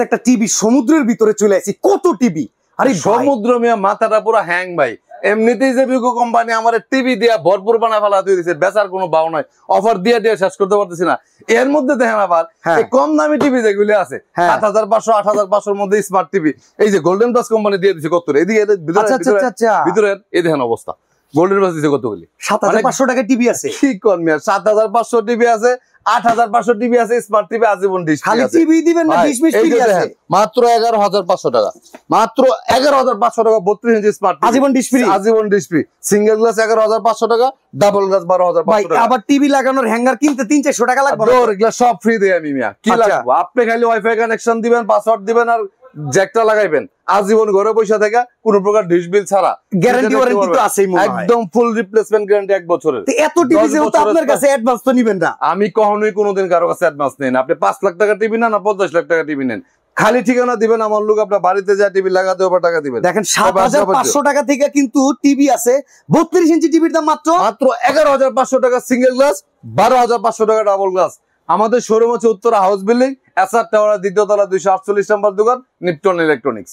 একটা টিভি সমুদ্রের ভিতরে চলে আসি, কত টিভি। আরে সমুদ্র মিয়া মাথাটা পুরো হ্যাং ভাই। এমনিতেই যে বিগো কোম্পানি আমার টিভি দিয়া ভরপুর বানা ফেলা দিয়েছে, বেচার কোনো ভাও নাই, অফার দিয়ে শেষ করতে পারতেছি না। এর মধ্যে দেখেন আবার কম দামি টিভি যেগুলি আছে ৭৫০০ ৮৫০০ মধ্যে স্মার্ট টিভি, এই যে গোল্ডেন প্লাস কোম্পানি দিয়ে দিচ্ছে কত, এদিকে ভিতরের এই দেখেন অবস্থা, গোল্ডেন প্লাস দিচ্ছে কতগুলি ৭৫০০ টাকা টিভি আছে। কি কর মিয়া, ৭৫০০ টিভি আছে, ৮৫০০ টিভি আছে, স্মার্ট টিভি আজীবন ডিশ। খালি টিভি দিবেন না, ডিশ মিশ টিভি আছে মাত্র ১১৫০০ টাকা, মাত্র ১১৫০০ টাকা 32 ইঞ্চি স্মার্ট আজীবন ডিশ ফ্রি, আজীবন ডিশ ফ্রি। সিঙ্গেল গ্লাস ১১৫০০ টাকা, ডাবল গ্লাস ১২৫০০ টাকা। আবার টিভি লাগানোর হ্যাঙ্গার কিনতে ৩-৪০০ টাকা লাগবে, এগুলা সব ফ্রি দেই আমি মিয়া। কি লাগবে, আপনি খালি ওয়াইফাই কানেকশন দিবেন, পাসওয়ার্ড দিবেন আর জ্যাকটা লাগাইবেন, আজীবন ঘরে বসে থাকা, কোনো প্রকার ডিশ বিল ছাড়া। গ্যারান্টি ওয়ারেন্টি তো আছেই মনে হয়, একদম ফুল রিপ্লেসমেন্ট গ্যারান্টি ১ বছরের। তো এত টিভি যেহেতু আপনার কাছে অ্যাডভান্স তো নিবেন না। আমি কখনোই কোনোদিন কারো কাছে অ্যাডভান্স নেই না। আপনি ৫ লাখ টাকা টিভি নেন না ৫০ লাখ টাকা টিভি নেন, খালি ঠিকানা দিবেন, আমার লোক আপনার বাড়িতে যা টিভি লাগাতে হবে টাকা দিবেন। দেখেন ৭৫০০ টাকা থেকে কিন্তু টিভি আছে, ৩২ ইঞ্চি টিভির দাম মাত্র ১১৫০০ টাকা সিঙ্গেল গ্লাস, ১২৫০০ টাকা ডাবল গ্লাস। আমাদের শোরুম হচ্ছে Uttara house building, SR tower ২য় তলা ২৪৮ নম্বর দোকান, নিপটন ইলেকট্রনিক্স।